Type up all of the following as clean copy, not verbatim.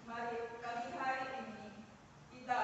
Mari kami hari ini kita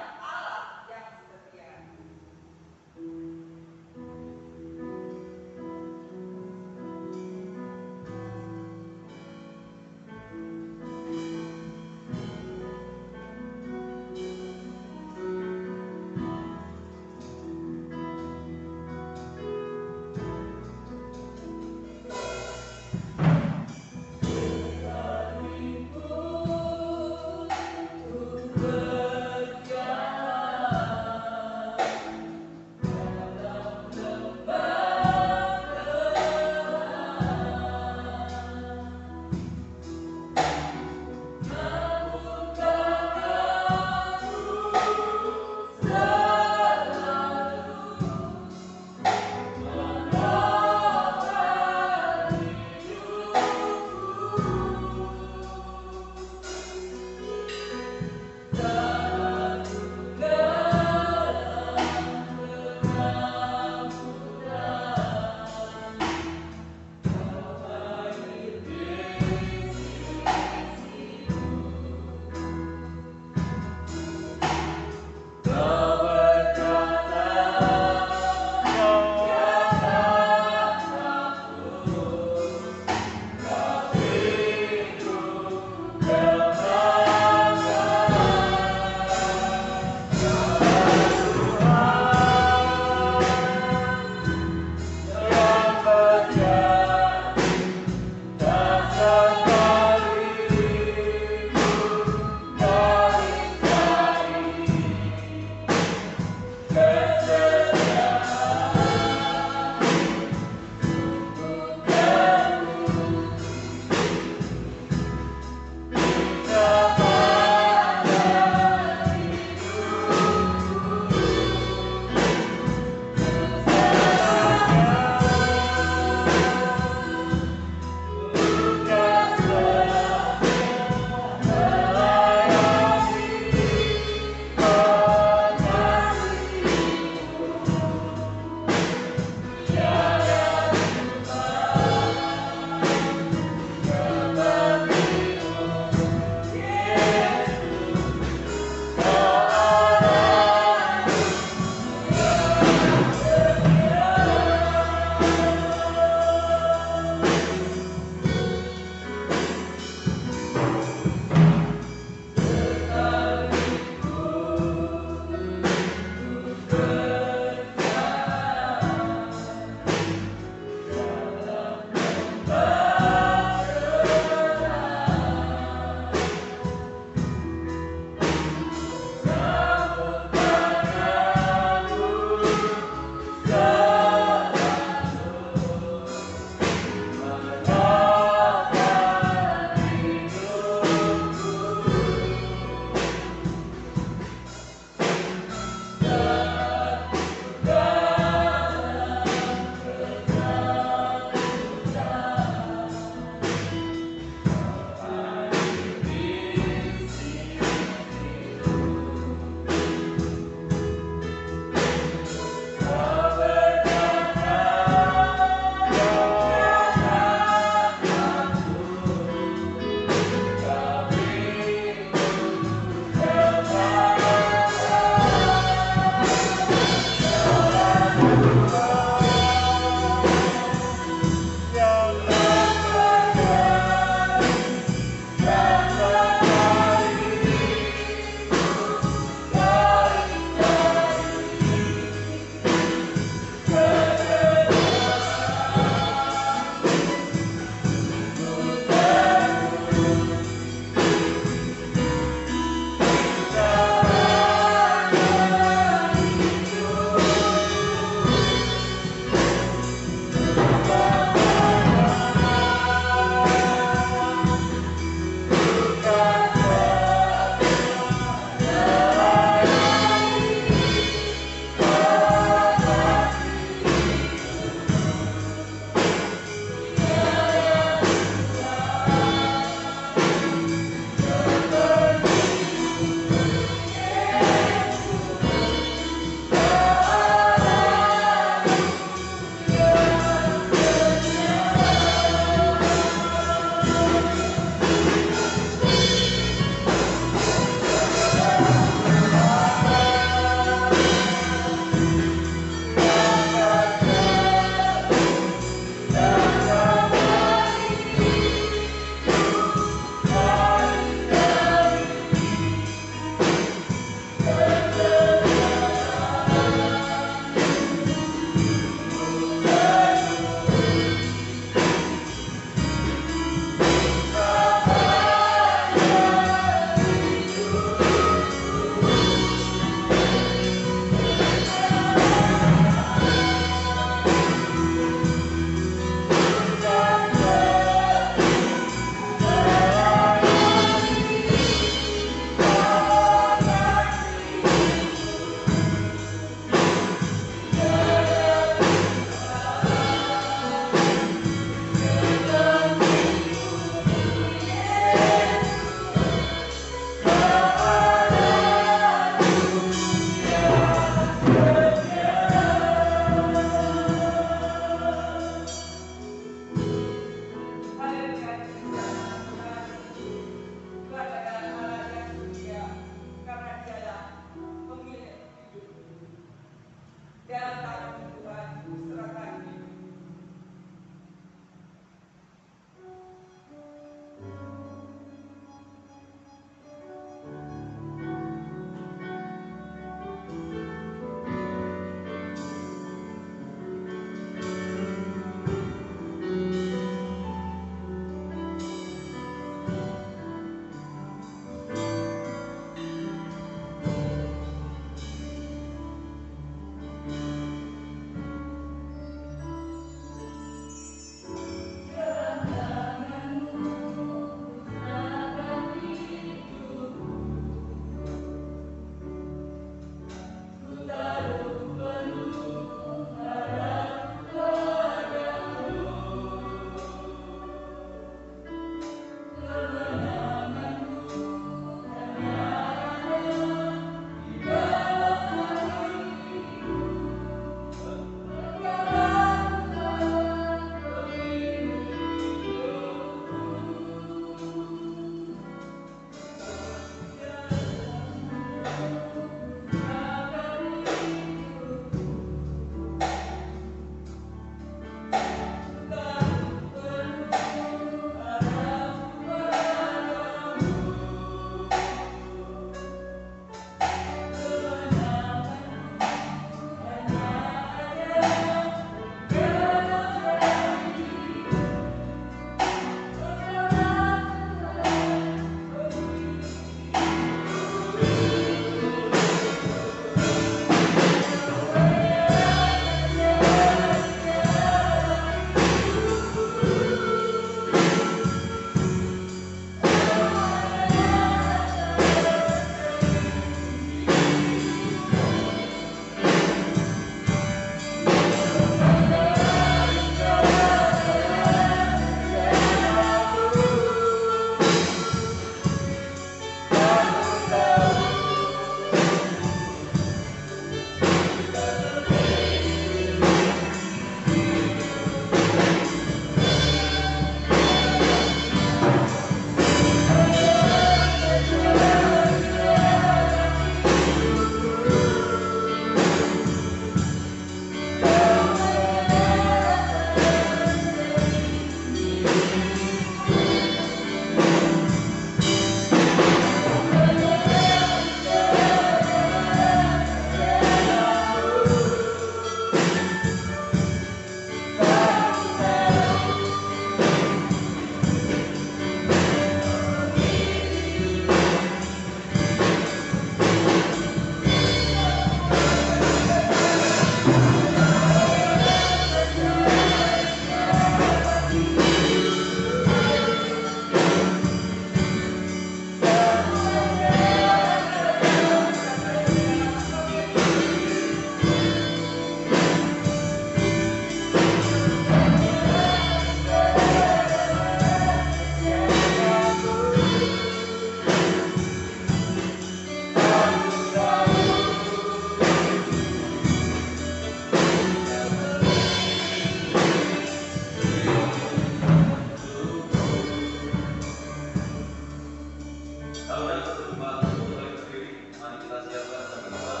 Saudara setempat mulai berdiri, mari kita siapkan hati kita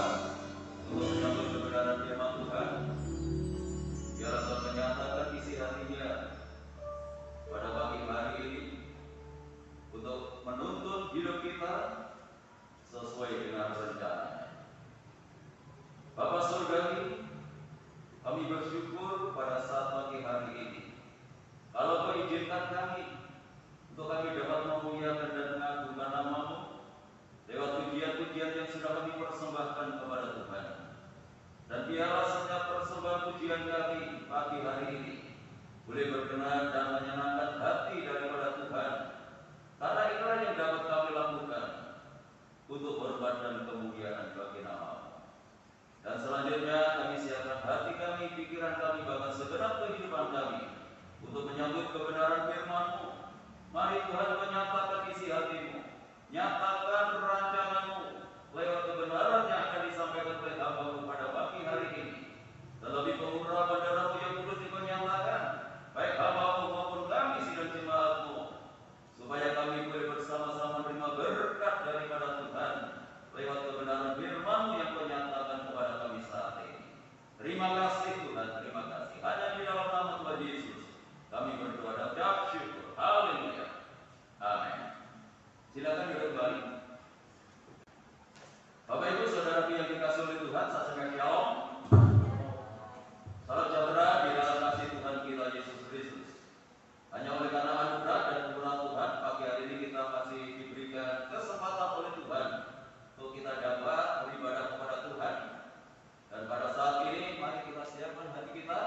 untuk menyambut kebenaran firman Tuhan. Biarlah Tuhan menyatakan isi hatinya pada pagi hari ini untuk menuntun hidup kita sesuai dengan rencananya. Bapa Surgawi, kami bersyukur pada saat pagi hari ini. Kalau Kau izinkan kami untuk kami dapat memuliakan dan mengagungkan nama-Mu lewat pujian-pujian yang sudah kami persembahkan kepada Tuhan. Dan biarlah setiap persembahan pujian kami pagi hari ini boleh berkenan dan menyenangkan hati daripada Tuhan. Karena inilah yang dapat kami lakukan untuk hormat dan kemuliaan bagi nama-Mu. Dan selanjutnya kami siapkan hati kami, pikiran kami, bahkan segenap kehidupan kami untuk menyambut kebenaran firman-Mu. Mari Tuhan menyatakan isi hati-Mu, nyatakan rancangan-Mu lewat kebenaran yang akan disampaikan oleh hamba-Mu pada pagi hari ini. Terlebih pengurapan darah-Mu yang kudus dipernyatakan, baik hamba-Mu maupun kami sidang jemaat-Mu, supaya kami boleh bersama-sama menerima berkat daripada Tuhan lewat kebenaran firman-Mu yang menyatakan kepada kami saat ini. Terima kasih Tuhan, terima kasih. Hanya di dalam nama Tuhan Yesus kami berdoa dan ucap syukur. Haleluya. Amin. Silakan duduk kembali. Bapak Ibu Saudara yang dikasihi oleh Tuhan, saksikan shalom. Salam sejahtera di dalam kasih Tuhan kita Yesus Kristus. Hanya oleh karena anugerah dan kemurahan Tuhan, pagi hari ini kita masih diberikan kesempatan oleh Tuhan untuk kita dapat beribadah kepada Tuhan. Dan pada saat ini mari kita siapkan hati kita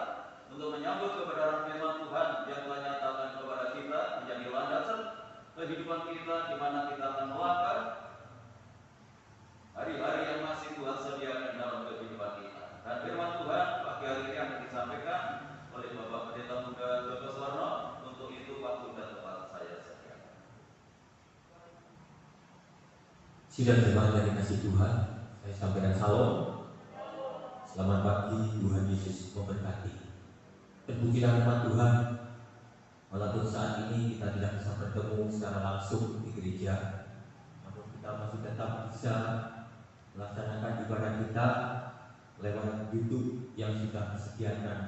untuk menyambut kebenaran firman Tuhan yang telah nyatakan kepada kita menjadi landasan kehidupan kita, di mana kita akan melangkah hari-hari yang masih Tuhan sediakan dalam kehidupan kita. Dan firman Tuhan pagi hari ini akan disampaikan oleh Bapak Pendeta Muda Dr. Warno. Untuk itu waktu dan tempat saya sediakan. Sidang jemaat yang dikasihi Tuhan, saya sampaikan salam. Selamat pagi, Tuhan Yesus memberkati. Terpujilah nama Tuhan. Walaupun saat ini kita tidak bisa bertemu secara langsung di gereja, namun kita masih tetap bisa melaksanakan ibadah kita lewat YouTube yang sudah disediakan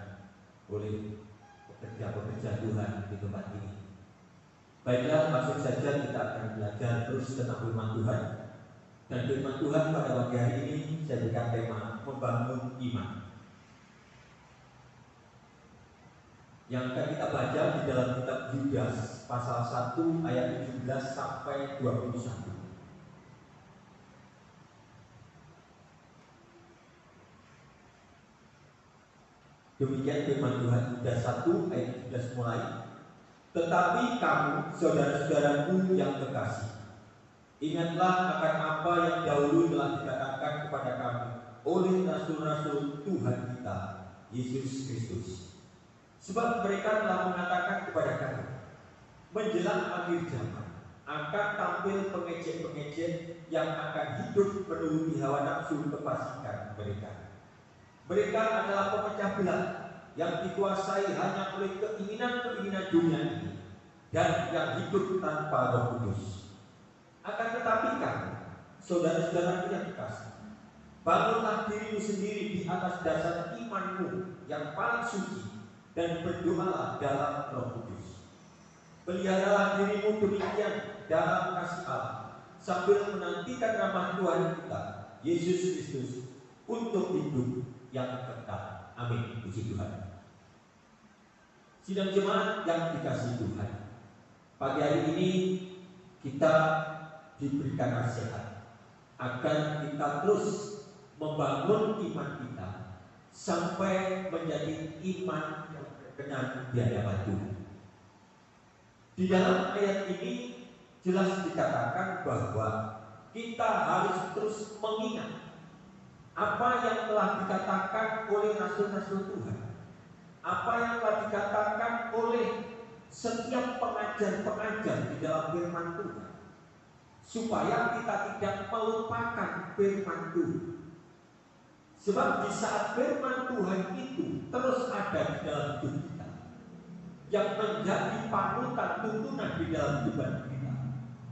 oleh pekerja-pekerja Tuhan di tempat ini. Baiklah, langsung saja kita akan belajar terus tentang firman Tuhan. Dan firman Tuhan pada pagi hari ini saya berikan tema membangun iman. Yang akan kita baca di dalam kitab Yudas pasal 1 ayat 17 sampai 21. Demikian firman Tuhan, Yudas 1 ayat 17 mulai. Tetapi kamu, saudara-saudaraku yang kekasih, ingatlah akan apa yang dahulu telah dikatakan kepada kamu oleh rasul-rasul Tuhan kita, Yesus Kristus. Sebab mereka telah mengatakan kepada kamu, menjelang akhir zaman akan tampil pengejek-pengejek yang akan hidup menuruti hawa nafsu kefasikan mereka. Mereka adalah pemecah belah yang dikuasai hanya oleh keinginan-keinginan dunia ini dan yang hidup tanpa Roh Kudus. Akan tetapi kamu, saudara-saudaraku yang dikasihi, bangunlah dirimu sendiri di atas dasar imanmu yang paling suci dan berdoalah dalam Roh Kudus. Peliharalah dirimu demikian dalam kasih Allah, sambil menantikan ramah Tuhan kita, Yesus Kristus, untuk hidup yang kekal. Amin. Puji Tuhan. Sidang jemaat yang dikasihi Tuhan, pagi hari ini kita diberikan nasihat agar kita terus membangun iman kita sampai menjadi iman yang berkenan di hadapan Tuhan. Di dalam ayat ini jelas dikatakan bahwa kita harus terus mengingat apa yang telah dikatakan oleh rasul-rasul Tuhan, apa yang telah dikatakan oleh setiap pengajar-pengajar di dalam firman Tuhan, supaya kita tidak melupakan firman Tuhan. Sebab di saat firman Tuhan itu terus ada di dalam hidup kita, yang menjadi panutan tuntunan di dalam hidup kita,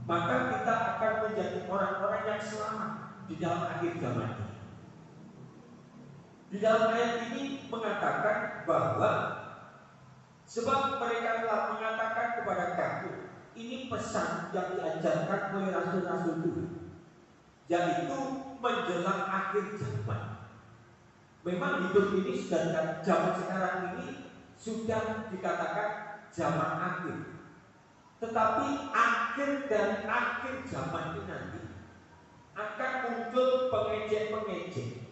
maka kita akan menjadi orang-orang yang selamat di dalam akhir zaman ini. Di dalam ayat ini mengatakan bahwa sebab mereka telah mengatakan kepada kamu, ini pesan yang diajarkan oleh rasul-rasul Tuhan, yaitu menjelang akhir zaman. Memang hidup ini sudah zaman sekarang ini sudah dikatakan zaman akhir. Tetapi akhir dari akhir zaman ini nanti akan muncul pengejek-pengejek.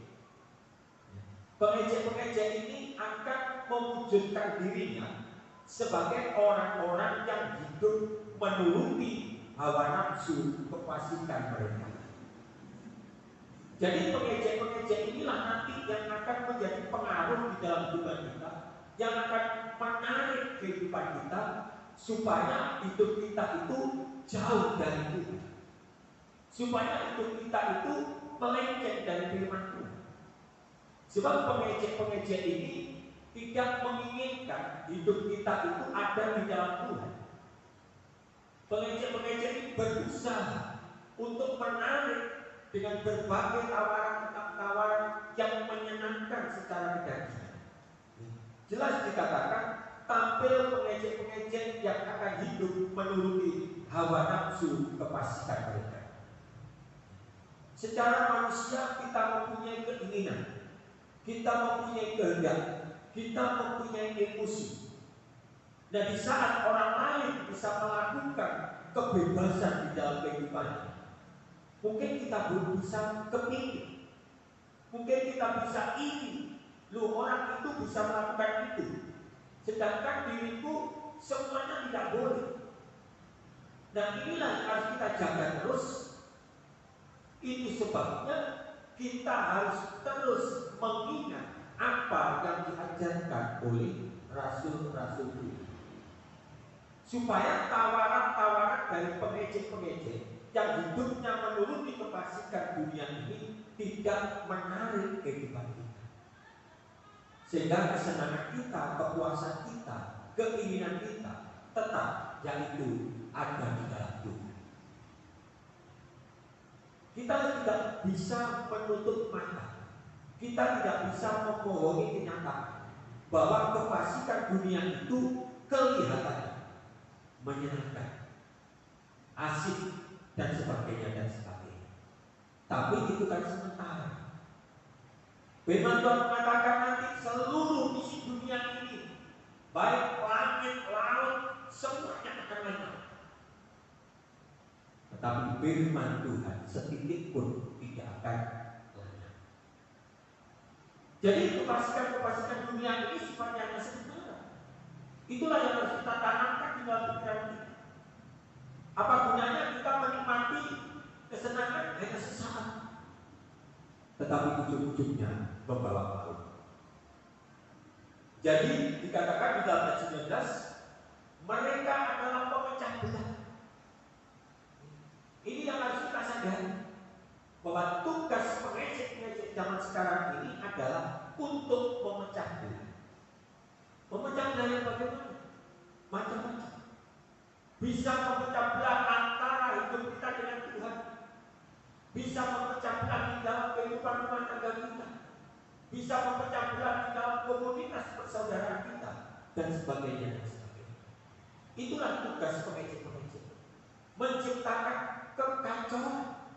Pengejek-pengejek ini akan mewujudkan dirinya sebagai orang-orang yang hidup menuruti hawa nafsu kefasikan mereka. Jadi pengejek-pengejek inilah nanti yang akan menjadi pengaruh di dalam kehidupan kita, yang akan menarik kehidupan kita supaya hidup kita itu jauh dari Tuhan, supaya hidup kita itu melenceng dari firman Tuhan. Sebab pengejek-pengejek ini tidak menginginkan hidup kita itu ada di dalam Tuhan. Pengejek-pengejek ini berusaha untuk menarik dengan berbagai tawaran-tawaran yang menyenangkan secara kedagingan. Jelas dikatakan tampil pengejek-pengejek yang akan hidup menuruti hawa nafsu kefasikan mereka. Secara manusia kita mempunyai keinginan, kita mempunyai kehendak, kita mempunyai emosi. Dan di saat orang lain bisa melakukan kebebasan di dalam kehidupannya, mungkin kita belum bisa kepingin, mungkin kita bisa ingin, orang itu bisa melakukan itu, sedangkan diriku semuanya tidak boleh. Dan inilah yang harus kita jaga terus. Itu sebabnya kita harus terus mengingat apa yang diajarkan oleh rasul-rasul itu, supaya tawaran-tawaran dari pengejek-pengejek yang hidupnya menuruti kefasikan dunia ini tidak menarik kehidupan kita, sehingga kesenangan kita, kepuasan kita, keinginan kita tetap yaitu ada di dalam Tuhan. Kita tidak bisa menutup mata, kita tidak bisa membohongi kenyataan bahwa kefasikan dunia itu kelihatan menyenangkan, asik dan sebagainya. Tapi itu kan sementara. Firman Tuhan mengatakan nanti seluruh isi dunia ini, baik langit, laut, semuanya akan lenyap. Tetapi firman Tuhan setitik pun tidak akan lenyap. Jadi kefasikan dunia ini sifatnya hanya sementara. Itulah yang harus kita tanamkan di dalam pikiran kita. Apa gunanya kita menikmati kesenangan hanya sesaat, tetapi ujung-ujungnya membawa maut. Jadi dikatakan di dalam ayat 19, mereka adalah pemecah belah. Ini yang harus kita sadari, bahwa tugas pengejek-pengejek zaman sekarang ini adalah untuk memecah belah. Memecah belah yang bagaimana? Macam-macam. Bisa memecah belah antara hidup kita dengan Tuhan, bisa memecah belah di dalam kehidupan rumah tangga kita, bisa memecah belah di dalam komunitas persaudaraan kita, dan sebagainya. Itulah tugas pengejek-pengejek, menciptakan kekacauan,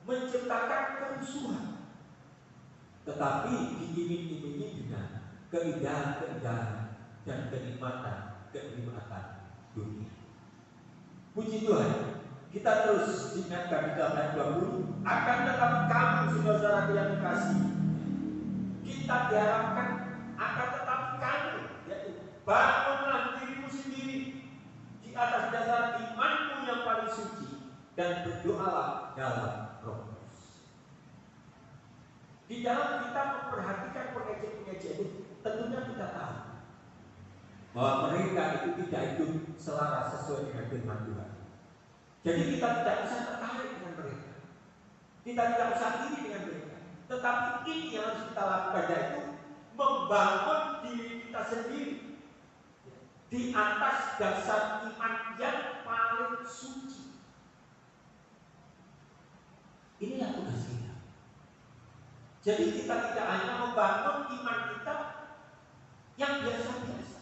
menciptakan kerusuhan, tetapi diiming-imingi dengan keindahan-keindahan dan kenikmatan dunia. Puji Tuhan, kita terus diingatkan di dalam ayat 20, akan tetapi kamu saudara-saudara yang dikasihi, kita diharapkan akan tetapi kamu, yaitu bangunlah dirimu sendiri di atas dasar imanmu yang paling suci dan berdoalah dalam Roh Kudus. Di dalam kita memperhatikan pengejek-pengejek itu, tentunya kita tahu bahwa mereka itu tidak hidup selaras sesuai dengan firman Tuhan. Jadi kita tidak bisa tertarik dengan mereka, kita tidak usah iri dengan mereka. Tetapi ini yang harus kita lakukan, yaitu membangun diri kita sendiri di atas dasar iman yang paling suci. Jadi kita tidak hanya membangun iman kita yang biasa-biasa,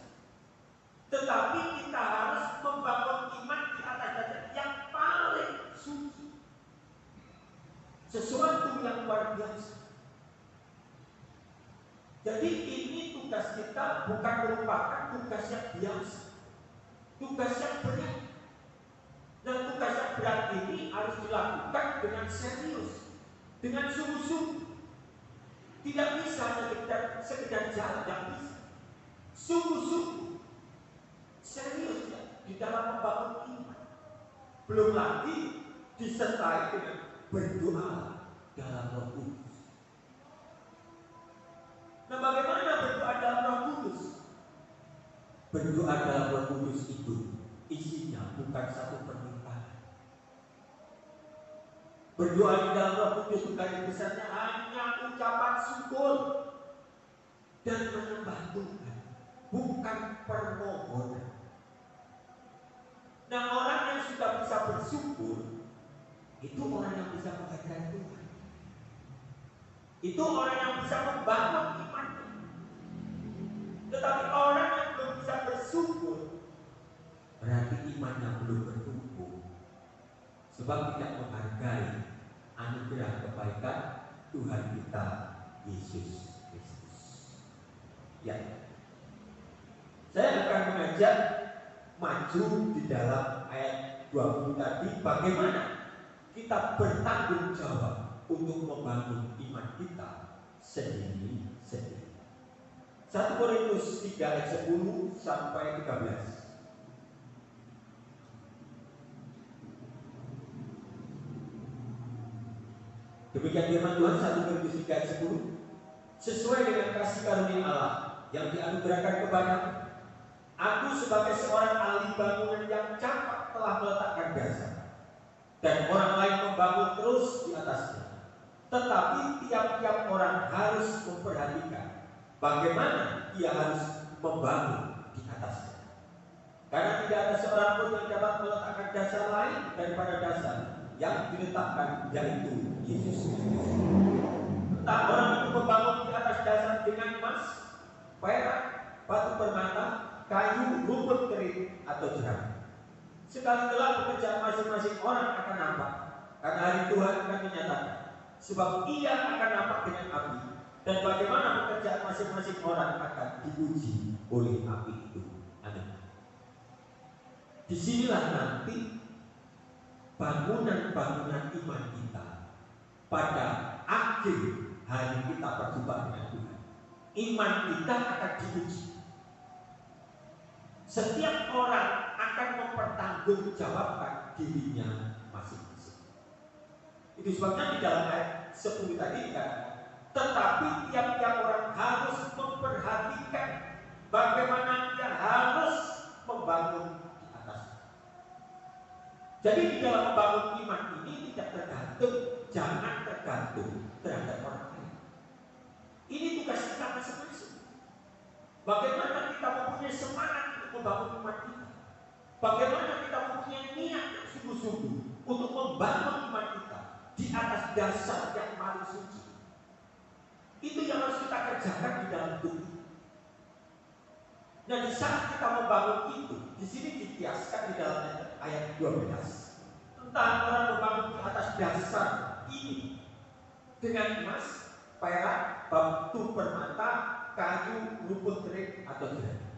tetapi kita harus membangun iman di atas dasar yang paling suci, sesuatu yang luar biasa. Jadi ini tugas kita bukan merupakan tugas yang biasa, tugas yang berat. Dan tugas yang berat ini harus dilakukan dengan serius, dengan sungguh-sungguh. Tidak bisa sekedar jalan, tidak bisa. Sungguh-sungguh, serius ya, di dalam membangun iman. Belum lagi disertai dengan berdoa dalam Roh Kudus. Nah, bagaimana berdoa dalam Roh Kudus? Berdoa dalam Roh Kudus itu isinya bukan satu permintaan. Berdoa di dalam Roh Kudus bukan besarnya hanya ucapan syukur dan menyembah Tuhan, bukan permohonan. Nah, orang yang sudah bisa bersyukur itu orang yang bisa menghargai Tuhan. Itu orang yang bisa membangun imannya. Tetapi orang yang belum bisa bersyukur berarti imannya belum bertumbuh, sebab tidak menghargai anugerah kebaikan Tuhan kita Yesus Kristus. Ya, saya akan mengajak maju di dalam ayat 20 tadi, bagaimana kita bertanggung jawab untuk membangun iman kita sendiri-sendiri. 1 Korintus 3 ayat 10 sampai 13. Demikian firman Tuhan 1 Korintus 3 ayat 10. Sesuai dengan kasih karunia Allah yang dianugerahkan kepadaku, aku sebagai seorang ahli bangunan yang campak telah meletakkan dasar, dan orang lain membangun terus di atasnya. Tetapi tiap-tiap orang harus memperhatikan bagaimana ia harus membangun di atasnya. Karena tidak ada seorang pun yang dapat meletakkan dasar lain daripada dasar yang diletakkan, yaitu Yesus Kristus. Entah orang itu membangun di atas dasar dengan emas, perak, batu permata, kayu, rumput kering, atau jerami. Sekali kelak pekerjaan masing-masing orang akan nampak, karena hari Tuhan akan menyatakan, sebab ia akan nampak dengan api, dan bagaimana pekerjaan masing-masing orang akan diuji oleh api itu. Amin. Disinilah nanti bangunan-bangunan iman kita pada akhir hari kita berjumpa dengan Tuhan. Iman kita akan diuji. Setiap orang akan mempertanggungjawabkan dirinya masing-masing. Itu sebabnya di dalam ayat 10 tadi kan, tetapi tiap-tiap orang harus memperhatikan bagaimana dia harus membangun di atas. Jadi di dalam membangun iman ini tidak tergantung, jangan tergantung terhadap orang lain. Ini tugas kita masing-masing. Bagaimana kita mempunyai semangat untuk membangun iman kita? Bagaimana kita mempunyai niat yang sungguh-sungguh untuk membangun iman kita di atas dasar yang paling suci? Itu yang harus kita kerjakan di dalam hidup kita. Nah, di saat kita membangun itu, di sini dikiaskan di dalam ayat 12 tentang orang membangun di atas dasar ini dengan emas, perak, batu permata, kayu, rumput kering, atau jerami.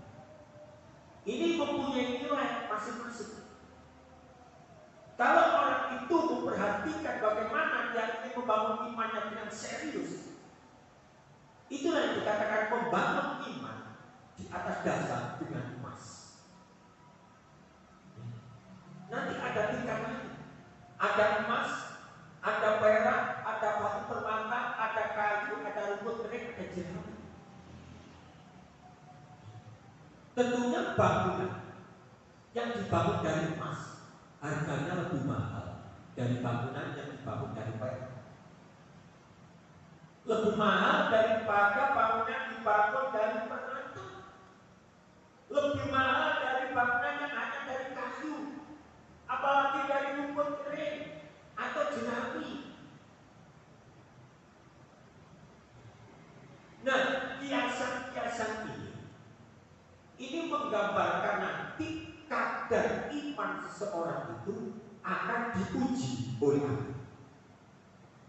Ini mempunyai nilai masing-masing. Kalau orang itu memperhatikan bagaimana dia ingin membangun imannya dengan serius, itulah yang dikatakan membangun iman di atas dasar dengan emas. Nanti ada tingkatannya. Ada emas, ada perak, ada batu permata, ada kayu, ada rumput kering, ada jerami. Tentunya bangunan yang dibangun dari emas harganya lebih mahal dari bangunan yang dibangun dari perak. Lebih mahal daripada bangunan dibangun dari permata. Lebih mahal dari bangunan yang hanya dari kayu, apalagi dari rumput kering atau jerami.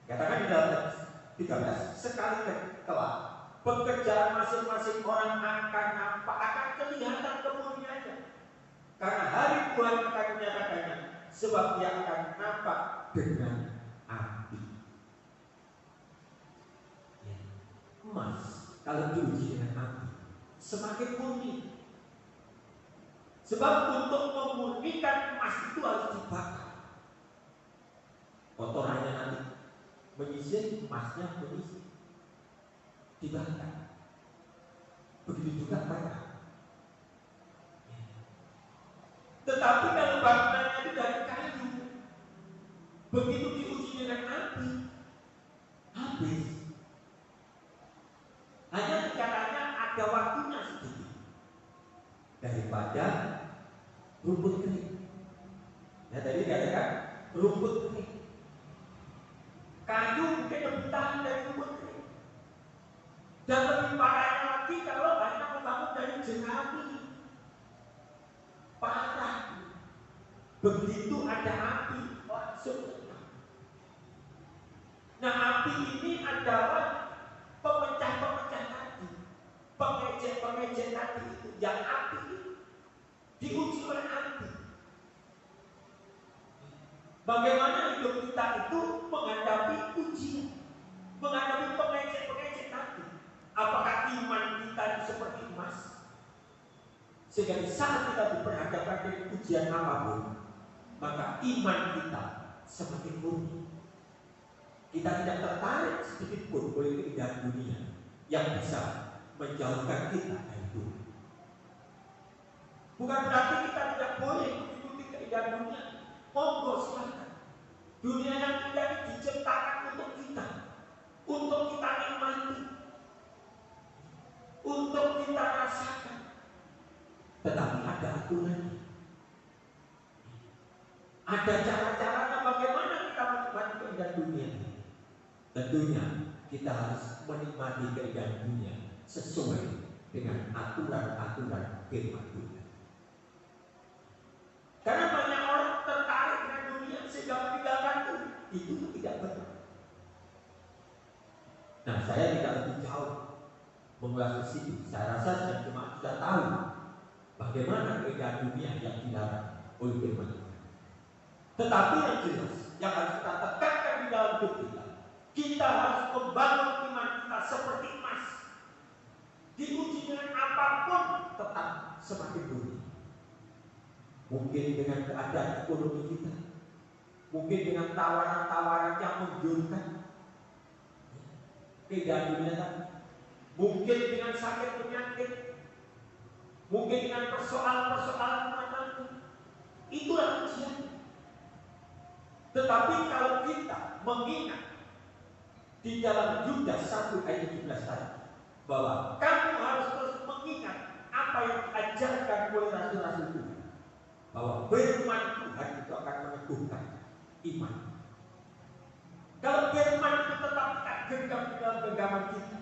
Katakan di dalam ayat 13, sekali kelak pekerjaan masing-masing orang akan nampak, akan kelihatan kemuliaannya. Karena hari Tuhan akan menyatakannya, sebab Ia akan nampak dengan api. Ya. Emas kalau diuji dengan api semakin murni. Sebab untuk memurnikan emas itu harus dibakar. Kotorannya nanti menyisir, emasnya menyisir, dibakar. Begitu juga perak. Tetapi kalau bangunannya itu dari kayu, begitu diuji dengan api, habis. Hanya caranya ada waktunya sedikit daripada rumput kering. Ya tadi dikatakan rumput kering. Kayu mungkin lebih tahan dari rumput kering. Dan lebih parahnya lagi kalau hanya membangun dari jerami. Parah. Begitu ada api langsung. Nah api ini adalah pemecah-pemecah tadi, pengejek-pengejek tadi itu, yang api itu diuji oleh api. Bagaimana hidup kita itu menghadapi ujian, menghadapi pengejek-pengejek tadi? Apakah iman kita itu seperti emas? Sehingga di saat kita diperhadapkan dengan ujian apapun, maka iman kita semakin murni. Kita tidak tertarik sedikit pun oleh keindahan dunia yang bisa menjauhkan kita dari Tuhan. Bukan berarti kita tidak boleh mengikuti keindahan dunia. Monggo silakan. Dunia yang indah ini diciptakan untuk kita nikmati, untuk kita rasakan. Tetapi ada aturannya. Ada cara-caranya bagaimana kita menikmati keindahan dunia ini. Tentunya kita harus menikmati keindahan dunia sesuai dengan aturan-aturan firman Tuhan. Karena banyak orang tertarik dengan dunia sehingga meninggalkan Tuhan. Itu tidak benar. Nah, saya tidak lebih jauh mengulas ke situ. Saya rasa saya cuma sudah tahu bagaimana keindahan dunia yang dilarang oleh firman Tuhan. Tetapi yang jelas, yang harus kita tekankan di dalam hidup kita harus membangun iman kita seperti emas. Diuji dengan apapun tetap semakin murni. Mungkin dengan keadaan ekonomi kita, mungkin dengan tawaran-tawaran yang menggiurkan, keindahan dunia tadi, mungkin dengan sakit penyakit, mungkin dengan persoalan-persoalan rumah tangga. Itulah ujian. Tetapi kalau kita mengingat di dalam Yudas 1 ayat 17 tadi, bahwa kamu harus terus mengingat apa yang diajarkan oleh rasul-rasul Tuhan, bahwa firman Tuhan itu akan meneguhkan iman. Kalau firman itu tetap tidak genggam di dalam genggaman kita,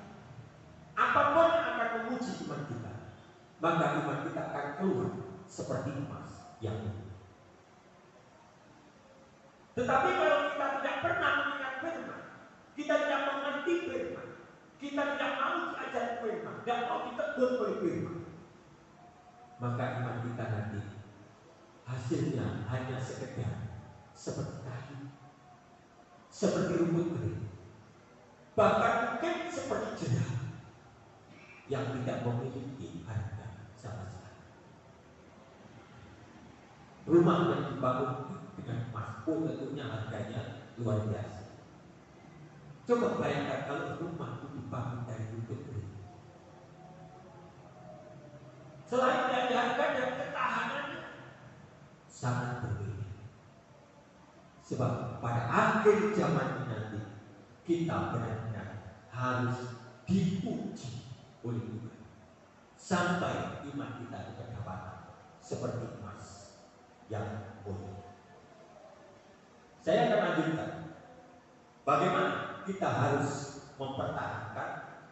apapun yang akan menguji iman kita, maka iman kita akan keluar seperti emas yang murni. Tetapi kalau kita tidak pernah mengingat firman, kita tidak mengerti firman, kita tidak mau diajar firman, tidak mau ditegur oleh firman, maka iman kita nanti hasilnya hanya sekedar seperti kayu, seperti rumput kering, bahkan mungkin seperti jerami yang tidak memiliki harga sama sekali. Rumah yang dibangun dengan emas pun tentunya harganya luar biasa. Coba bayangkan kalau rumah itu dibangun dari rumput kering. Selain dari harga dan ketahanannya sangat berbeda. Sebab pada akhir zaman ini nanti kita benar-benar harus diuji oleh Tuhan sampai iman kita dikatakan seperti emas yang murni. Saya akan lanjutkan bagaimana kita harus mempertahankan,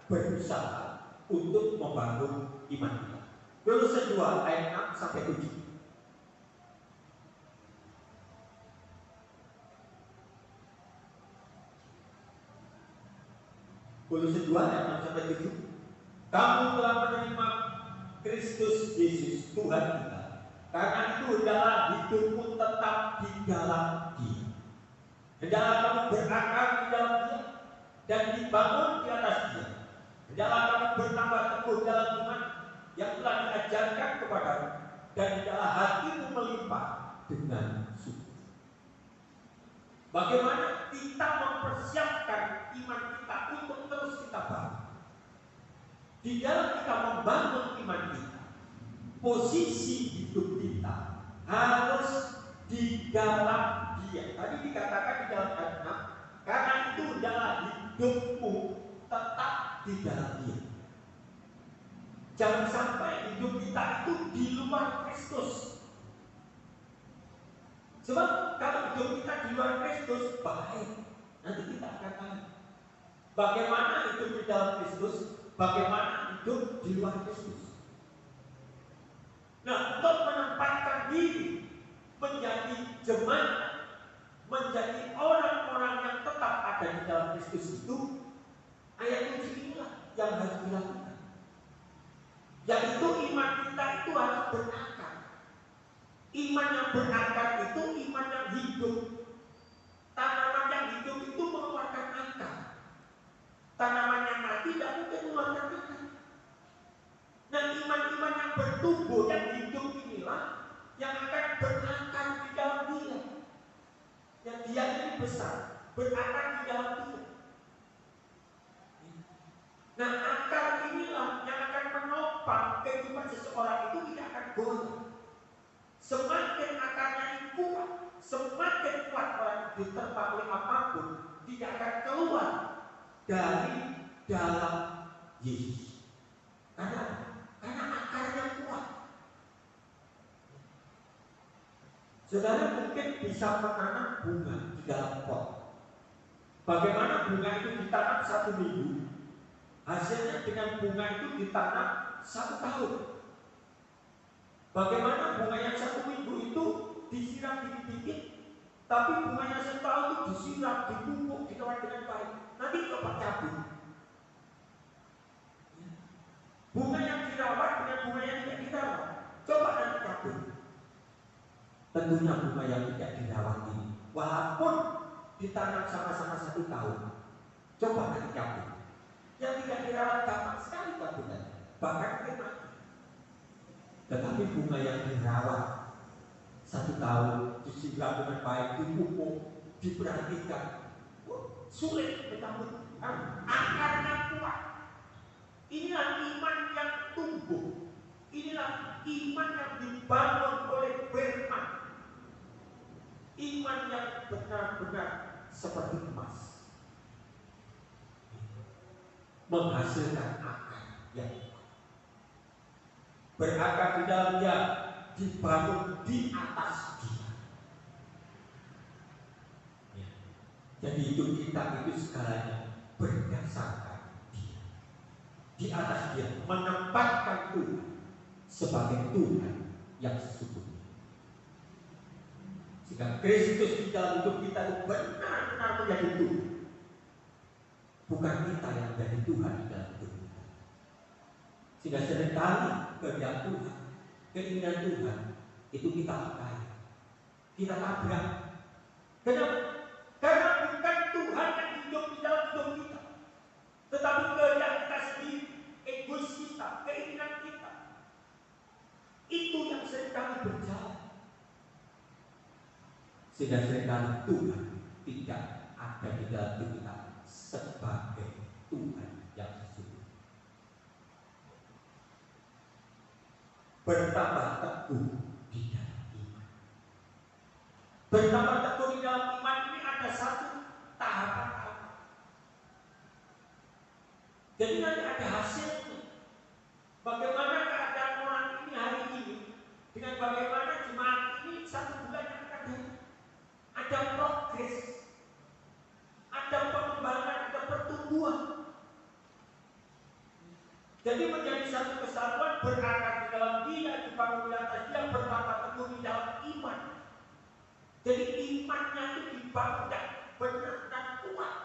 berusaha untuk membangun iman kita. Kolose 2 ayat 6 sampai 7. Kolose 2 ayat 6 sampai 7. Kamu telah menerima Kristus Yesus Tuhan kita. Karena itu hendaklah hidupmu tetap di dalam Dia. Hendaklah kamu berakar di dalam Dia dan dibangun di atas Dia. Hendaklah kamu bertambah teguh dalam iman yang telah diajarkan kepadamu, dan hendaklah hatimu melimpah dengan syukur. Bagaimana kita mempersiapkan iman kita untuk terus kita bangun? Di dalam kita membangun iman kita, posisi hidup kita harus di dalam Dia. Tadi dikatakan di dalam ayat 6, karena itu adalah hidupmu tetap di dalam Dia. Jangan sampai hidup kita itu di luar Kristus. Sebab kalau hidup kita di luar Kristus, baik, nanti kita akan tahu bagaimana hidup di dalam Kristus, bagaimana hidup di luar Kristus. Nah, untuk menempatkan diri menjadi jemaat, menjadi orang-orang yang tetap ada di dalam Kristus itu, ayat 7 inilah yang harus dilakukan. Yaitu iman kita itu harus berakar. Iman yang berakar itu iman yang hidup. Tanaman yang hidup itu mengeluarkan akar. Tanaman yang mati tidak mungkin mengeluarkan akar. Nah, iman-iman yang bertumbuh, yang hidup inilah yang akan berakar di dalam Dia. Yang Dia ini besar, berakar di dalam Dia. Nah, akar inilah yang akan menopang kehidupan seseorang itu tidak akan goyah. Semakin akarnya ini kuat, semakin kuat orang diterpa oleh apapun, tidak akan keluar dari dalam Yesus. Karena akarnya kuat. Saudara mungkin bisa menanam bunga di dalam pot. Bagaimana bunga itu ditanam 1 minggu, hasilnya dengan bunga itu ditanam 1 tahun. Bagaimana bunga yang 1 minggu itu disiram dikit-dikit, tapi bunga yang 1 tahun itu disiram, dipupuk, dikelola dengan baik, nanti dapat cabut. Bunga yang dirawat dengan bunga yang tidak dirawat, coba nanti cabut. Tentunya bunga yang tidak dirawat ini, walaupun ditanam sama-sama 1 tahun, coba nanti cabut. Yang tidak dirawat gampang sekali cabutan, bahkan dia mati. Tetapi bunga yang dirawat 1 tahun, disiram dengan baik, dipupuk, diperhatikan, sulit mencabut. Akarnya kuat. Inilah iman yang tumbuh. Inilah iman yang dibangun oleh firman. Iman yang benar-benar seperti emas, menghasilkan akar yang berakar di dalam Dia, dibangun di atas Dia. Ya. Jadi hidup kita itu segalanya berdasarkan Dia. Di atas Dia, menempatkan Tuhan sebagai Tuhan yang sesungguhnya. Jika Kristus di dalam hidup kita itu benar-benar menjadi Tuhan, bukan kita yang menjadi Tuhan di dalam hidup kita. Sehingga seringkali kehendak Tuhan, keinginan Tuhan itu kita pakai, kita tabrak. Kenapa? Karena bukan Tuhan yang hidup di dalam hidup kita, tetapi kehendak kita sendiri, egois kita, keinginan kita. Itu yang seringkali berjalan. Sehingga seringkali Tuhan tidak ada di dalam hidup kita sebagai Tuhan yang sesungguhnya. Bertambah teguh di dalam iman. Bertambah teguh di dalam iman ini ada 1 tahapan. Jadi nanti ada hasilnya. Bagaimana keadaan orang ini hari ini dengan bagaimana jemaat ini 1 bulan yang akan datang. Ada progres, ada pengembangan, ada pertumbuhan. Jadi menjadi 1 kesatuan, berakar di dalam Dia, dibangun di atas Dia, bertambah teguh di dalam iman. Jadi imannya itu dibangun dan benar dan kuat.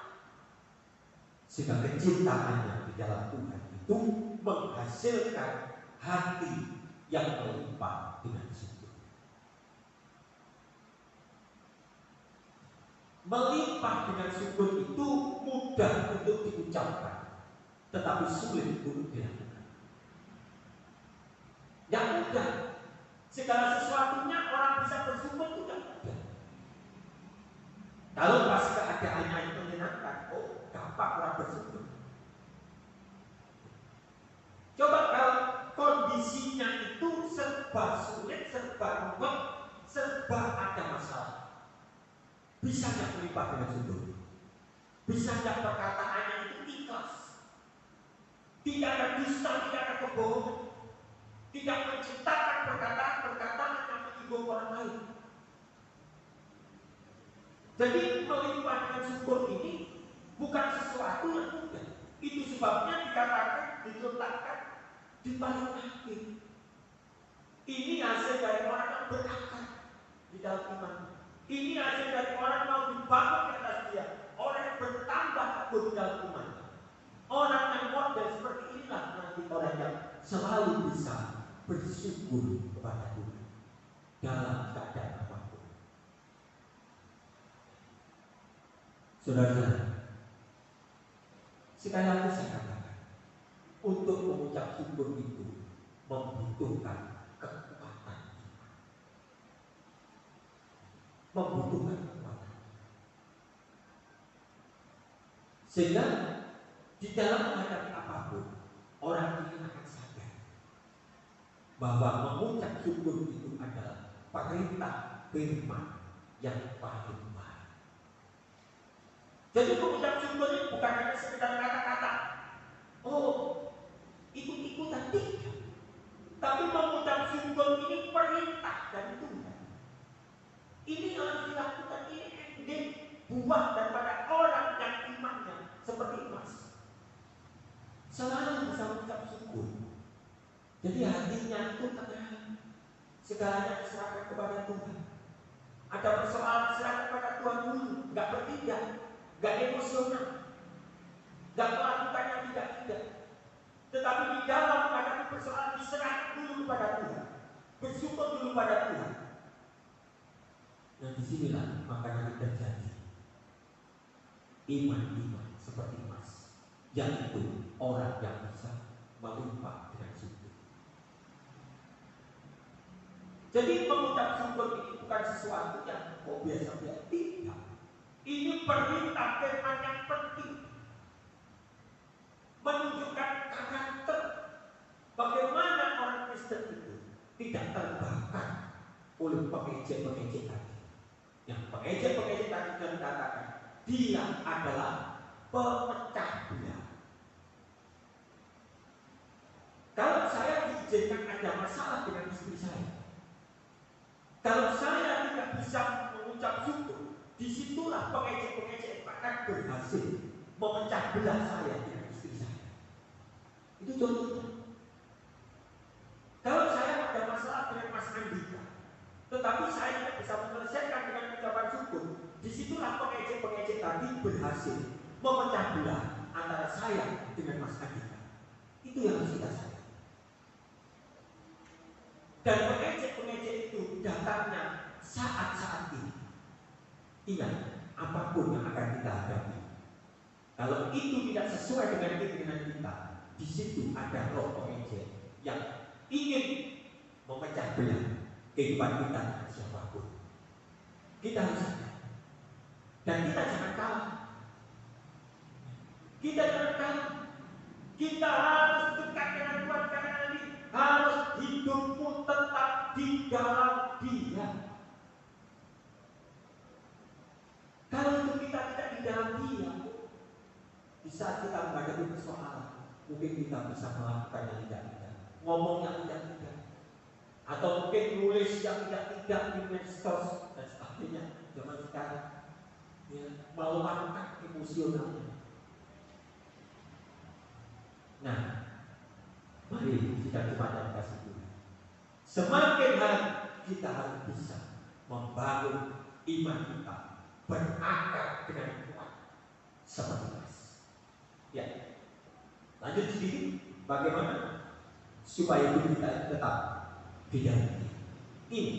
Sehingga kecintaannya di dalam Tuhan itu menghasilkan hati yang melimpah dengan syukur. Melimpah dengan syukur itu mudah untuk diucapkan, tetapi sulit untuk dilakukan. Yang mudah, segala sesuatunya orang bisa bersyukur itu tidak mudah. Kalau pas keadaannya itu menyenangkan, oh gampang orang bersyukur. Coba kalau kondisinya itu serba sulit, serba rumit, serba ada masalah, bisa nggak melimpah dengan syukur? Bisa nggak perkataannya itu ikhlas? Tidak ada dusta, tidak ada kebohongan, tidak menciptakan perkataan-perkataan yang menyinggung orang lain. Jadi melimpah dengan syukur ini bukan sesuatu yang mudah. Itu sebabnya dikatakan, diletakkan di paling akhir. Ini hasil dari orang yang berakar di dalam iman. Ini hasil dari orang yang mau dibangun di atas dia, orang yang bertambah akun di dalam iman. Orang yang model seperti inilah nanti orang yang selalu bisa bersyukur kepada Tuhan dalam keadaan apapun. Saudara, sekali lagi saya katakan, untuk mengucap syukur itu membutuhkan kekuatan, membutuhkan kekuatan. Sehingga di dalam menghadapi apapun, orang ini akan sadar bahwa mengucap syukur itu adalah perintah firman yang paling baik. Jadi mengucap syukur ini bukan hanya sekedar kata-kata, oh ikut-ikutan, tidak. Tapi mengucap syukur ini perintah dari Tuhan. Ini harus dilakukan, ini ending buah daripada orang yang imannya seperti emas, selalu bisa mengucap syukur. Jadi hatinya itu tenang, segalanya diserahkan kepada Tuhan. Ada persoalan serahkan kepada Tuhan dulu, nggak bertindak, nggak emosional, nggak melakukan yang tidak. Tetapi di dalam menghadapi persoalan diserahkan dulu kepada Tuhan, bersyukur dulu pada Tuhan. Nah disinilah makanya terjadi iman-iman seperti emas, yang itu orang yang bisa melimpah dengan syukur. Jadi mengucap syukur ini bukan sesuatu yang biasa-biasa, tidak. Ini perintah firman yang penting, menunjukkan karakter bagaimana orang Kristen itu tidak terbakar oleh pengejek-pengejek tadi. Yang pengejek-pengejek tadi sudah dikatakan, dia adalah pemecah belah. Kalau saya diizinkan ada masalah dengan istri saya, kalau saya tidak bisa mengucap syukur, disitulah pengejek-pengejek akan berhasil memecah belah saya dengan istri saya. Itu contohnya. Kalau saya ada masalah dengan Mas Andika, tetapi saya tidak bisa menyelesaikan dengan ucapan syukur, disitulah pengejek-pengejek tadi berhasil memecah belah antara saya dengan Mas Andika. Itu yang harus kita sadari. Dan pengejek-pengejek itu datangnya saat-saat ini. Ingat, apapun yang akan kita hadapi, kalau itu tidak sesuai dengan keinginan kita, di situ ada roh pengejek yang ingin memecah belah kehidupan kita dengan siapapun. Kita harus sadar. Dan kita jangan kalah. Kita jangan kalah. Kita harus dekat dengan Tuhan, karena ini harus hidupmu tetap di dalam Dia. Kalau itu kita tidak di dalam Dia, di saat kita menghadapi persoalan, mungkin kita bisa melakukan yang tidak, ngomong yang tidak, atau mungkin nulis yang tidak di medsos dan sebagainya. Zaman sekarang ya, meluapkan emosionalnya. Nah, mari kita kepada kasih Tuhan. Semakin hari kita harus bisa membangun iman kita berakar dengan kuat seperti emas. lanjut sedikit, bagaimana supaya hidup kita tetap di dalam dia. Ini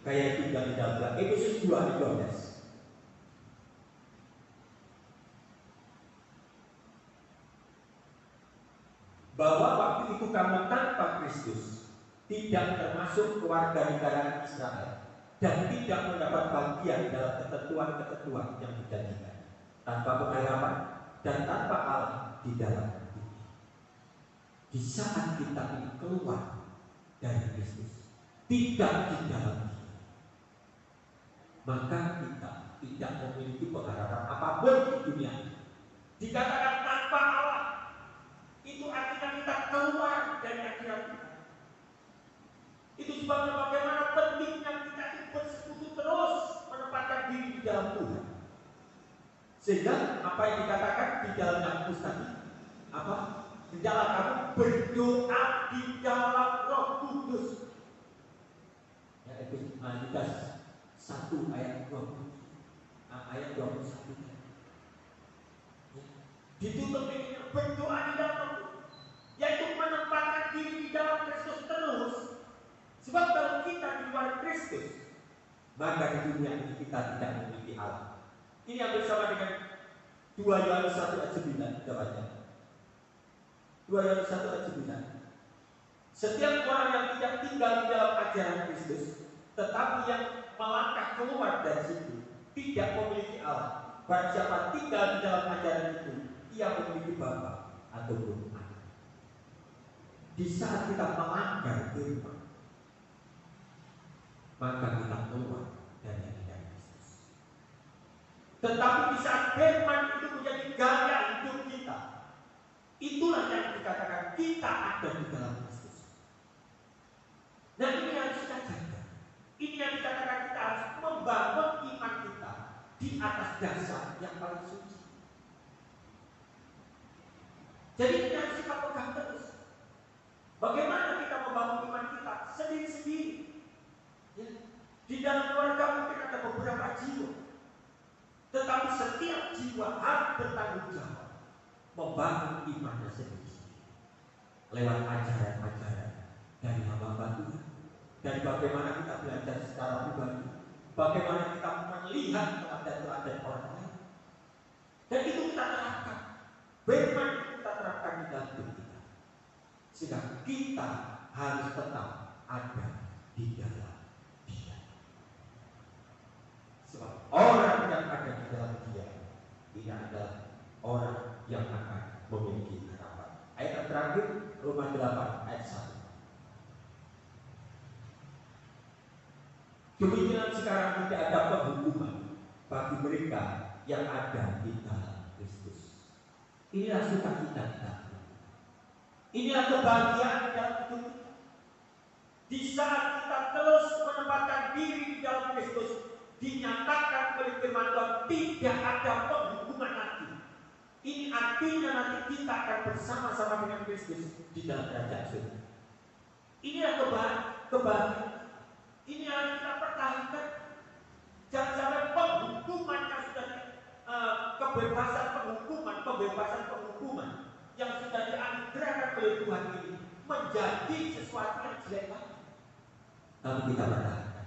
gaya hidup yang di dalam dia. Efesus 2 ayat 12. Bahwa waktu itu kamu tanpa Kristus tidak termasuk keluarga negara Israel dan tidak mendapat bagian dalam ketentuan-ketentuan yang dijanjikan, tanpa pengharapan dan tanpa Allah di dalam dunia. Di saat kita ini keluar dari Kristus, tidak di dalam Dia, maka kita tidak memiliki pengharapan apapun di dunia. Dikatakan tanpa Allah, itu artinya kita keluar dari akhirat kita. Itu sebabnya bagaimana pentingnya kita bersekutu terus menempatkan diri di dalam Tuhan. Sehingga apa yang dikatakan di dalam Yakobus tadi, apa? Di dalam kamu berdoa di dalam Roh Kudus. Ya, itu Lukas 1 ayat 20, ayat 21. Ya. Ditutup dengan berdoa di dalam Roh Kudus, yaitu menempatkan diri di dalam Kristus terus. Sebab kalau kita di luar Kristus, maka di dunia ini kita tidak memiliki Allah. Ini yang bersama dengan 2 Yohanes 1 ayat 9. Kita baca 2 Yohanes 1 ayat 9. Setiap orang yang tidak tinggal di dalam ajaran Kristus, tetapi yang melangkah keluar dari situ, tidak memiliki Allah. Barang siapa tinggal di dalam ajaran itu, ia memiliki Bapa ataupun Anak. Di saat kita melanggar firman, maka kita keluar dari ajaran Kristus. Tetapi di saat firman itu menjadi gaya hidup kita, itulah yang dikatakan kita ada di dalam Kristus. Dan ini yang kita jaga. Ini yang dikatakan kita harus membangun iman kita di atas dasar yang paling suci. Jadi ini harus kita pegang terus. Bagaimana kita membangun iman kita sendiri-sendiri? Ya. Di dalam keluarga mungkin ada beberapa jiwa, tetapi setiap jiwa harus bertanggung jawab membangun imannya sendiri lewat ajaran-ajaran dari hamba Tuhan. Dan bagaimana kita belajar secara pribadi, bagaimana kita melihat teladan-teladan orang lain, dan itu kita terapkan. Firman itu kita terapkan di dalam hidup kita, sehingga kita harus tetap ada di dalam Dia. Sebab orang yang ada di dalam Dia, ini adalah orang yang akan memiliki harapan. Ayat yang terakhir, Roma 8 ayat 1. Demikian sekarang tidak ada penghukuman bagi mereka yang ada di dalam Kristus. Inilah sukacita kita. Inilah kebahagiaan di dalam hidup kita. Di saat kita terus menempatkan diri di dalam Kristus, dinyatakan oleh firman Tuhan tidak ada penghukuman lagi. Ini artinya nanti kita akan bersama-sama dengan Kristus di dalam kerajaan surga. Inilah kebahagiaan. Ini yang kita pertahankan. Jangan sampai penghukuman yang sudah pembebasan penghukuman yang sudah dianugerahkan oleh Tuhan ini menjadi sesuatu yang jelek lagi. Tapi kita pertahankan.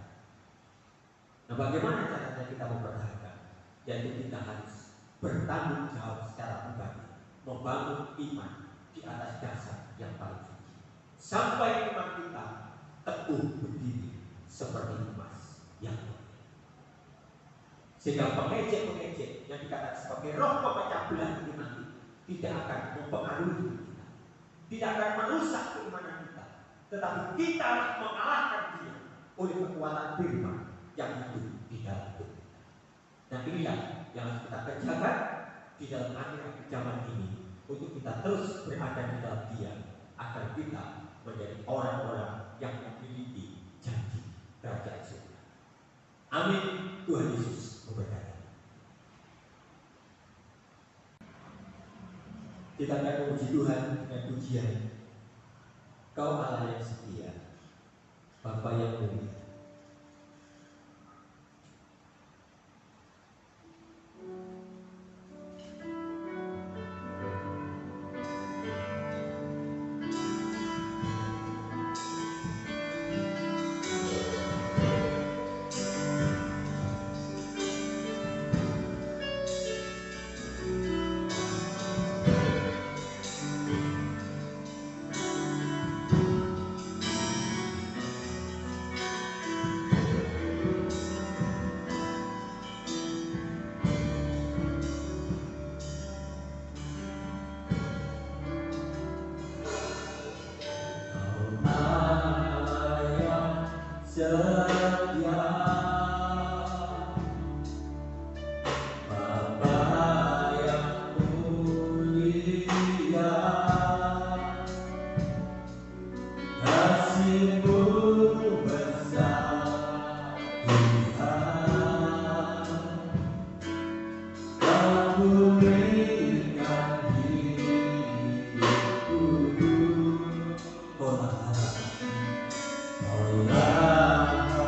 Nah, bagaimana caranya kita mempertahankan? Yaitu kita harus bertanggung jawab secara pribadi, membangun iman di atas dasar yang paling suci, sampai iman kita teguh berdiri seperti emas yang mulia. Sehingga pengejek-pengejek yang dikatakan sebagai roh pemecah belah itu nanti tidak akan mempengaruhi kita, tidak akan merusak keimanan kita, tetapi kita harus mengalahkan dia oleh kekuatan firman yang hidup di dalam hidup kita. Dan inilah yang harus kita kerjakan di dalam akhir zaman ini, untuk kita terus berada di dalam Dia, agar kita menjadi orang-orang yang memiliki janji kerajaan surga. Amin. Tuhan Yesus memberkati. Kita akan memuji Tuhan dengan pujian. Kau Allah yang setia, Bapa yang mulia. setia. Bapa yang mulia, kasih-Mu besar Tuhan, Kau pulihkan hidupku. Kaulah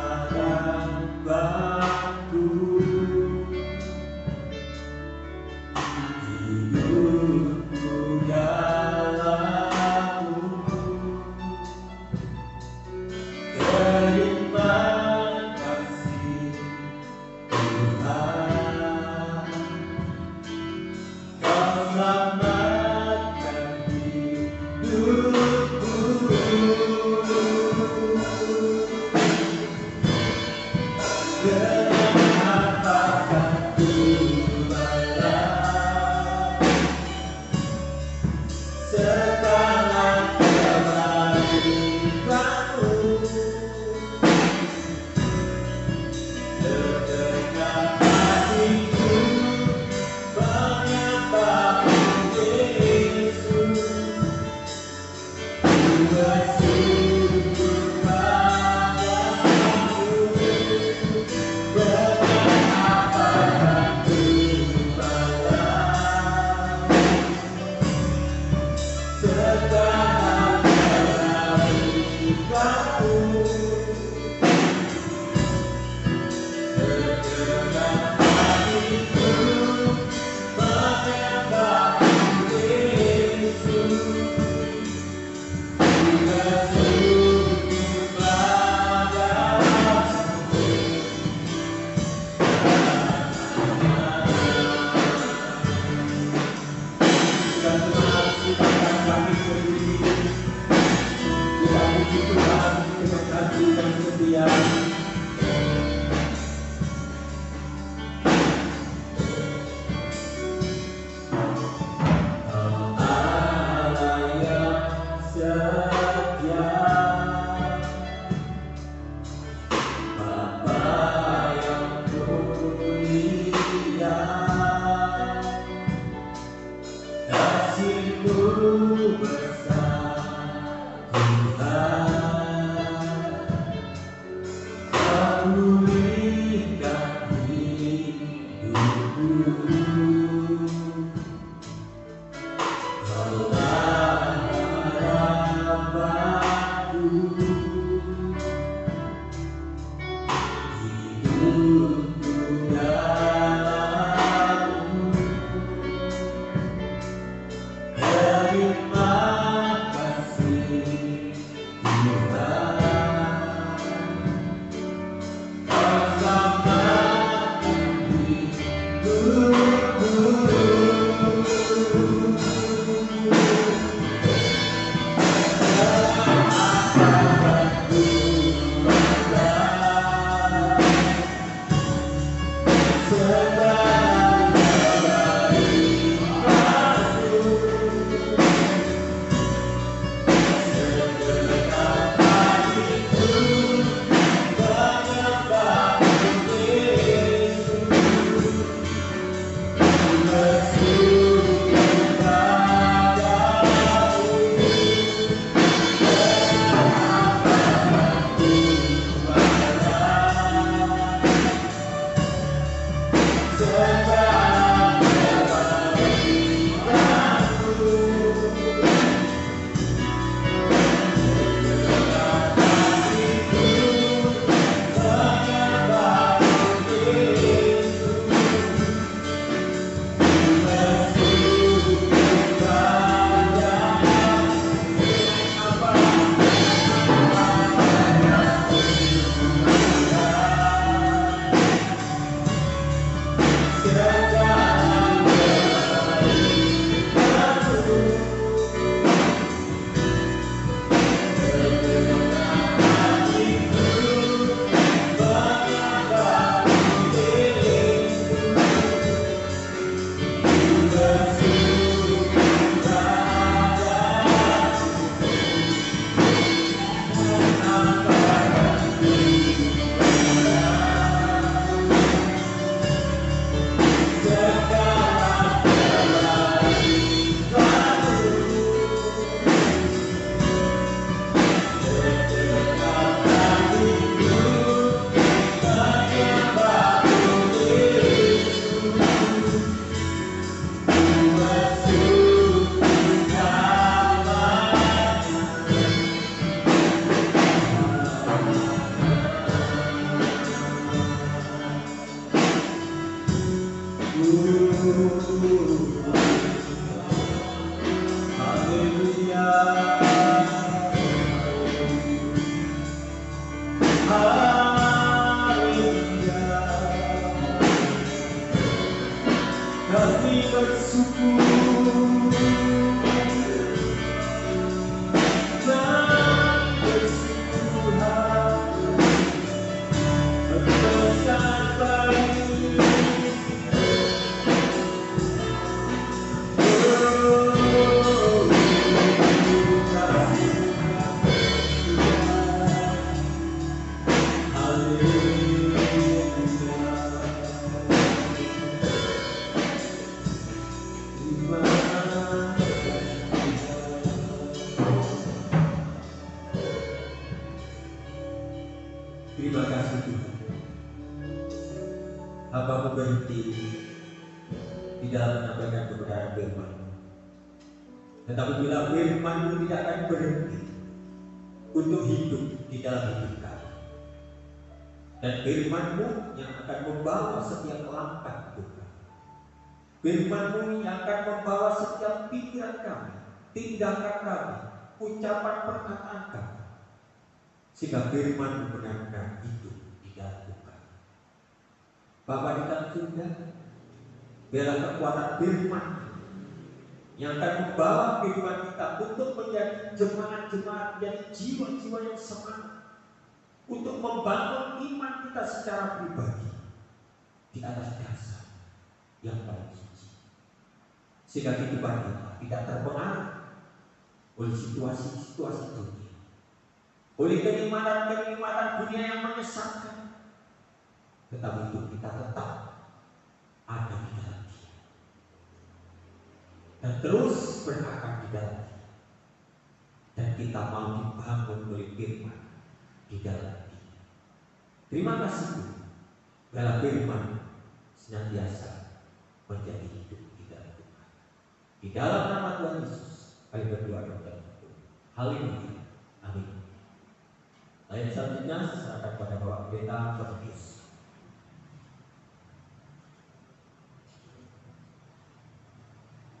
kami bersyukur dan bersyukur besar baik. Terima kasih Tuhan, hamba-Mu berhenti di dalam menyampaikan kebenaran firman-Mu. Tetapi bila firman-Mu tidak akan berhenti untuk hidup di dalam hidup kami, dan firman-Mu yang akan membawa setiap langkah hidup kami, firman-Mu yang akan membawa setiap pikiran kami, tindakan kami, ucapan perkataan kami, sehingga firman-Mu benar-benar hidup di dalam hidup kami. Bapa di dalam surga, biarlah kekuatan firman yang akan membawa kehidupan kita untuk menjadi jemaat-jemaat, menjadi jiwa-jiwa yang semangat untuk membangun iman kita secara pribadi di atas dasar yang paling suci, sehingga kehidupan kita tidak terpengaruh oleh situasi-situasi dunia, oleh kenikmatan-kenikmatan dunia yang menyesatkan, tetapi hidup kita tetap ada di dalam Dia dan terus berakar di dalam Dia, dan kita mau dibangun oleh firman di dalam Dia. Terima kasih Tuhan, dalam firman senantiasa menjadi hidup di dalam Tuhan. Di dalam nama Tuhan Yesus kami berdoa dan berdoa. Haleluya. Amin. Ayat selanjutnya saya serahkan pada Bapak Pendeta Tertius.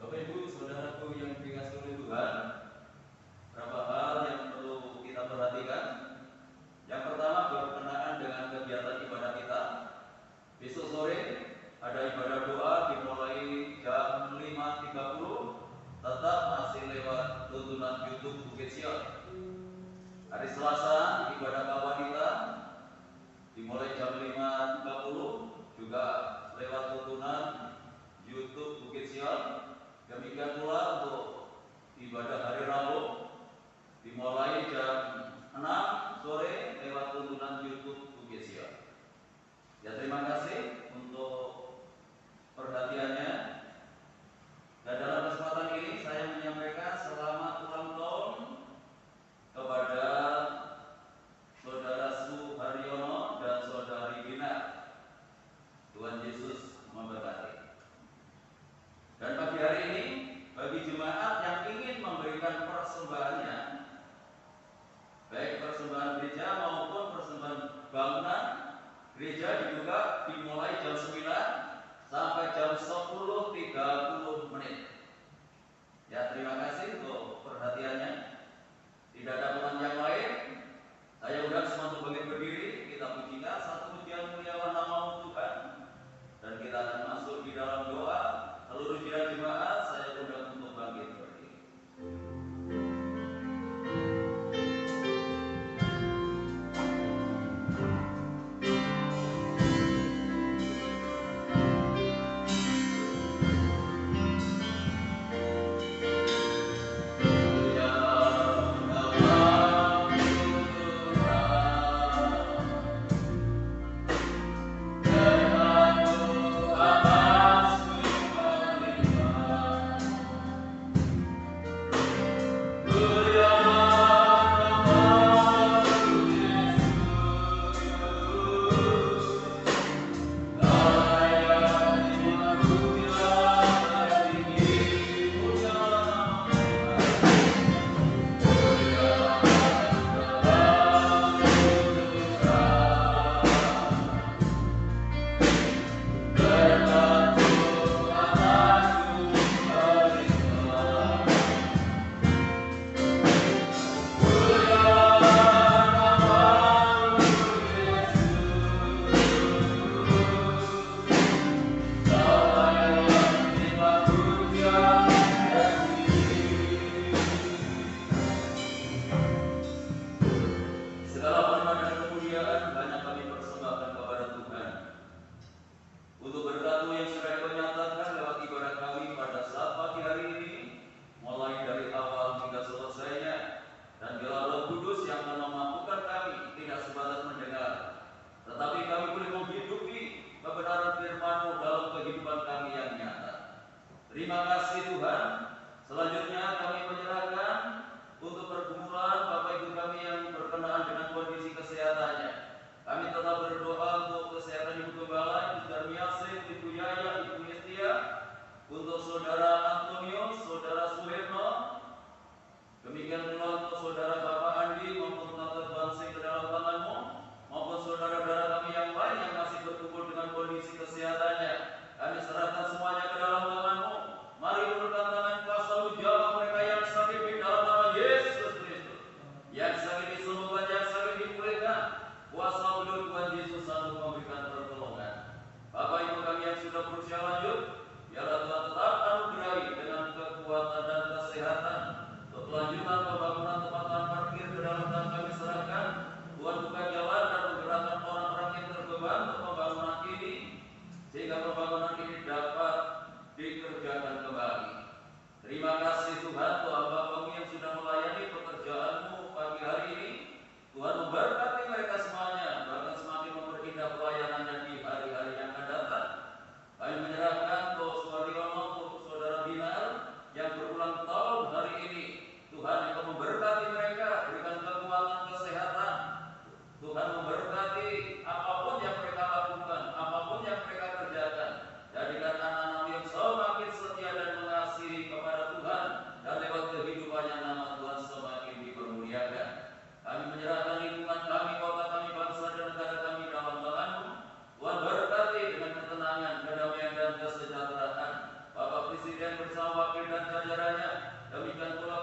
Bapak Ibu, saudaraku yang dikasihi oleh Tuhan, beberapa hal yang perlu kita perhatikan. Yang pertama berkenaan dengan kegiatan ibadah kita. Besok sore ada ibadah doa dimulai jam 5.30, tetap masih lewat tuntunan YouTube Bukit Sion. Hari Selasa ibadah kawanita dimulai jam 5.30, juga lewat tuntunan YouTube Bukit Sion. Demikian pula untuk ibadah hari Rabu dimulai jam 6 sore lewat tuntunan YouTube Bukit Sion. Ya, terima kasih untuk perhatiannya. Dan dalam kesempatan ini saya menyampaikan selamat ulang tahun kepada Saudara Suharyono dan Saudari Bina. Tuhan Yesus memberkati. Dan pagi hari ini bagi jemaat yang ingin memberikan persembahannya, baik persembahan gereja maupun persembahan bangunan, gereja dibuka dimulai jam 9 sampai jam 10.30 menit. Ya, terima kasih untuk perhatiannya. Tidak ada pertanyaan yang lain. Saya undang semua untuk berdiri, kita pujikan satu pujian muliakan nama Tuhan, dan kita akan masuk di dalam doa. Seluruh jemaat saya undang untuk bangkit berdiri. Terima kasih Tuhan. Selanjutnya kami menyerahkan untuk pergumulan Bapak Ibu kami yang berkenaan dengan kondisi kesehatannya. Kami tetap berdoa untuk kesehatan Ibu Gembala, Ibu Darmiasih, Ibu Yaya, Ibu Nistia, untuk Saudara Antonio, Saudara Suherno, demikian pula untuk Saudara Bapak Andi maupun Tante Bansi ke dalam tanganmu, maupun saudara-saudara kami yang lain yang masih berkumpul dengan kondisi kesehatannya. Kami serahkan semuanya ke dalam tanganmu. Mari ulurkan tangan kuasa jamah mereka yang sakit di dalam nama Yesus Kristus. Yang sakit disembuhkan, yang sakit dipulihkan. Kuasa hidup Tuhan Yesus sanggup memberikan pertolongan. Bapak Ibu kami yang sudah berusia lanjut, biarlah Tuhan tetap anugerahi dengan kekuatan dan kesehatan. Untuk kelanjutan pembangunan tempat parkir ke dalam tangan kami serahkan. Tuhan buka jalan dan menggerakkan orang-orang yang terbeban untuk pembangunan ini, sehingga pembangunan ini dapat dikerjakan kembali. Terima kasih Tuhan untuk hamba-Mu yang sudah melayani pekerjaan-Mu pagi hari ini. Tuhan memberkati mereka semuanya, bahkan semakin memperindah pelayanannya di hari-hari yang akan datang. Kami menyerahkan untuk Suwariono, untuk Saudara Binar yang berulang tahun hari ini. Tuhan yang memberkati mereka, berikan kekuatan kesehatan. Tuhan memberkati apapun yang mereka lakukan, apapun yang mereka kerjakan. Jadikan anak-anak yang semakin setia dan mengasihi kepada Tuhan, dan lewat kehidupannya nama Tuhan semakin dipermuliakan. Kami menyerahkan lingkungan kami, kota kami, bangsa dan negara kami dalam tangan-Mu. Tuhan berkati dengan ketenangan, kedamaian dan kesejahteraan Bapak Presiden bersama wakil dan jajarannya. Demikian pula